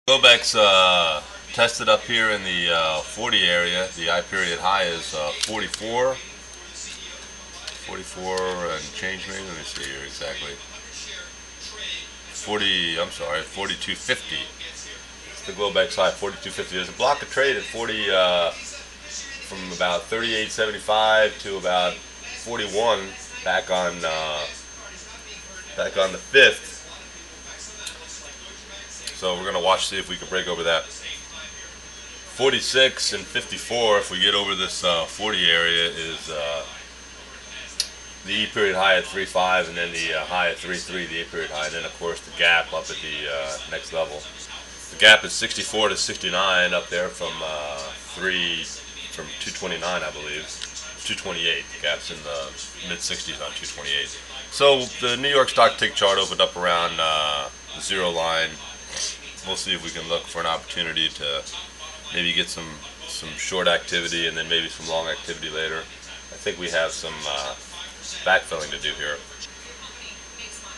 Globex tested up here in the 40 area. The I period high is 44, 44 and change maybe. Let me see here exactly. 40. I'm sorry, 42.50. It's the Globex high, 42.50. There's a block of trade at 40 from about 38.75 to about 41 back on the 5th. So we're gonna watch see if we can break over that 46 and 54. If we get over this 40 area is the E period high at 3.5 and then the high at 3.3, the A period high, and then of course the gap up at the next level. The gap is 64 to 69 up there from 229, I believe. 228. The gap's in the mid 60s on 228. So the New York stock tick chart opened up around the zero line. We'll see if we can look for an opportunity to maybe get some short activity and then maybe some long activity later. I think we have some backfilling to do here.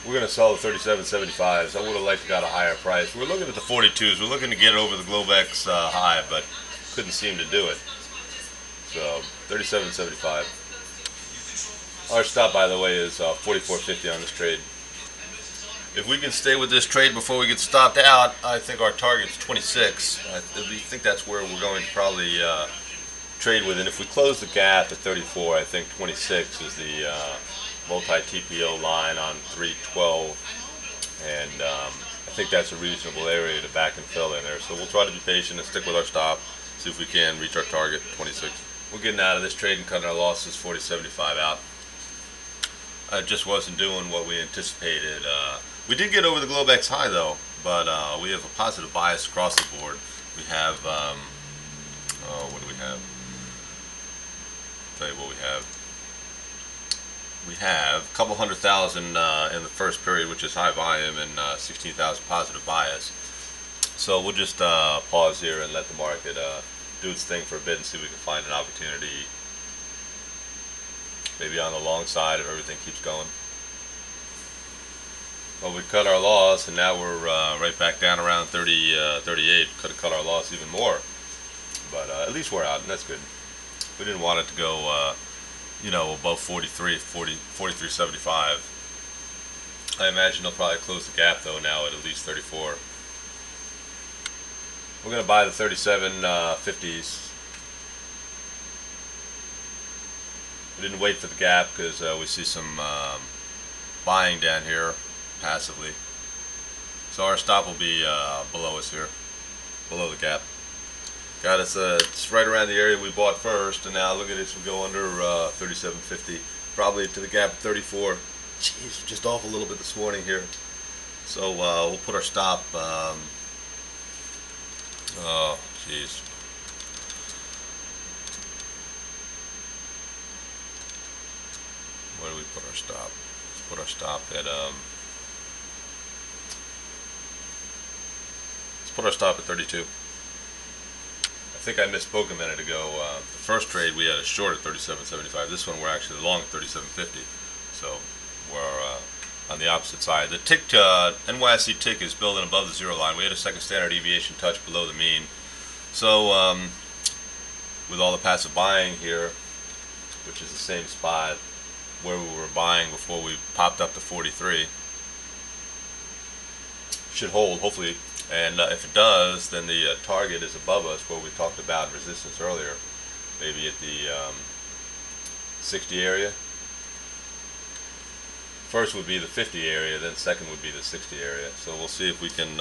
We're going to sell the 37.75s. I would have liked to got a higher price. We're looking at the 42s. We're looking to get over the Globex high, but couldn't seem to do it. So 37.75. Our stop, by the way, is 44.50 on this trade. If we can stay with this trade before we get stopped out, I think our target's 26. I think that's where we're going to probably trade with. And if we close the gap at 34, I think 26 is the multi-TPO line on 312. And I think that's a reasonable area to back and fill in there. So we'll try to be patient and stick with our stop, see if we can reach our target, 26. We're getting out of this trade and cutting our losses, 40.75 out. It just wasn't doing what we anticipated. We did get over the Globex high though, but we have a positive bias across the board. We have, what do we have? I'll tell you what we have. We have a couple 100,000 in the first period, which is high volume, and 16,000 positive bias. So we'll just pause here and let the market do its thing for a bit and see if we can find an opportunity, maybe on the long side if everything keeps going. Well, we cut our loss, and now we're right back down around 38. Could have cut our loss even more, but at least we're out, and that's good. We didn't want it to go, above 43.75. I imagine they'll probably close the gap though now at least 34. We're going to buy the 37.50s. We didn't wait for the gap because we see some buying down here passively. So our stop will be below us here, below the gap. Got us, it's right around the area we bought first, and now look at this, we go under 37.50, probably to the gap of 34. Jeez, just off a little bit this morning here. So we'll put our stop, oh jeez. Where do we put our stop? Let's put our stop at let's put our stop at 32. I think I misspoke a minute ago. The first trade we had a short at 37.75. This one we're actually long at 37.50. So we're on the opposite side. The tick NYSE tick is building above the zero line. We had a second standard deviation touch below the mean. So with all the passive buying here, which is the same spot where we were buying before we popped up to 43, should hold hopefully, and if it does, then the target is above us where we talked about resistance earlier, maybe at the 60 area. First would be the 50 area, then second would be the 60 area. So we'll see if we can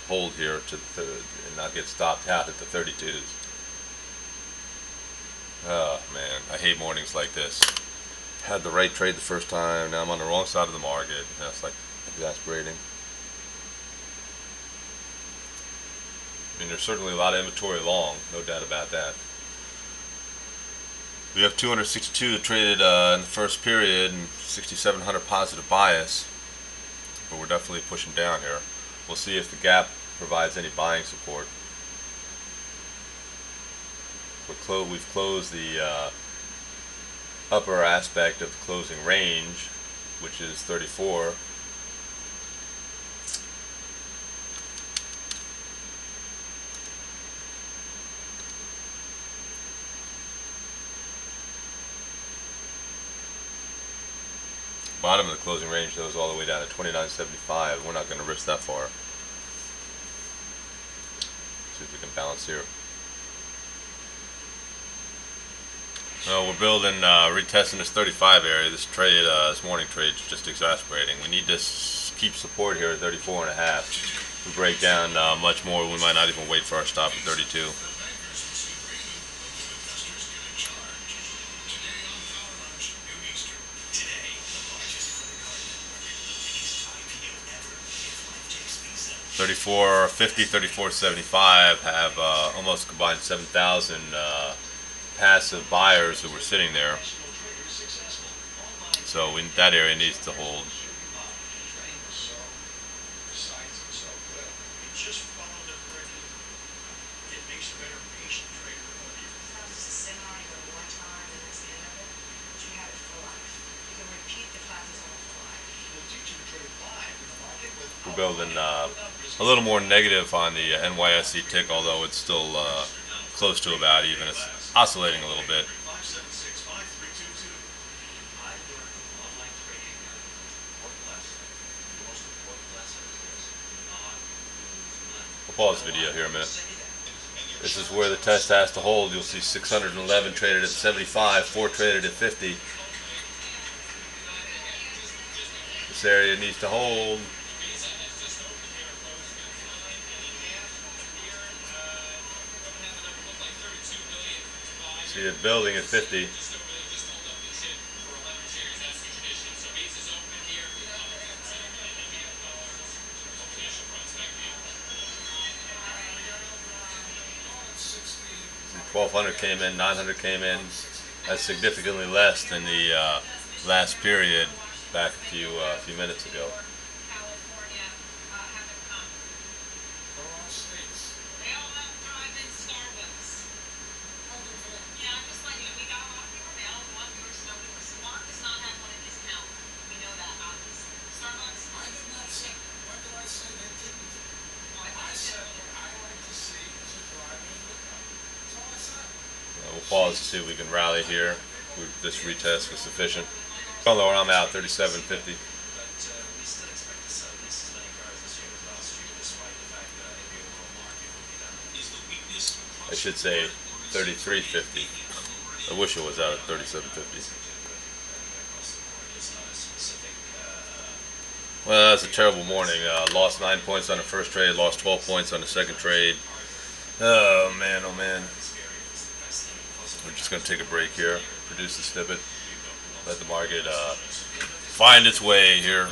hold here to the and not get stopped out at the 32s. Oh man, I hate mornings like this. Had the right trade the first time, now I'm on the wrong side of the market. That's like exasperating. I mean, there's certainly a lot of inventory long, no doubt about that. We have 262 that traded in the first period and 6,700 positive bias, but we're definitely pushing down here. We'll see if the gap provides any buying support. We've closed the upper aspect of the closing range, which is 34. Bottom of the closing range though is all the way down to 29.75. We're not going to risk that far. See if we can balance here. Well, we're building, retesting this 35 area. This trade, this morning trade is just exasperating. We need to keep support here at 34.5. If we break down much more, we might not even wait for our stop at 32. $34.50, $34.75 have almost combined 7,000 passive buyers who were sitting there. So that area needs to hold. We're building a little more negative on the NYSE tick, although it's still close to about even. It's oscillating a little bit. We'll pause the video here a minute. This is where the test has to hold. You'll see 611 traded at 75, 4 traded at 50. This area needs to hold. See it building at 50. $1,200 came in, $900 came in. That's significantly less than the last period back a few minutes ago. We'll pause to see if we can rally here. This retest was sufficient. Although I'm out, 37.50. I should say 33.50. I wish it was out at 37.50. Well, that's a terrible morning. Lost 9 points on the first trade, lost 12 points on the second trade. Oh man, oh man. We're just going to take a break here, produce the snippet, let the market find its way here.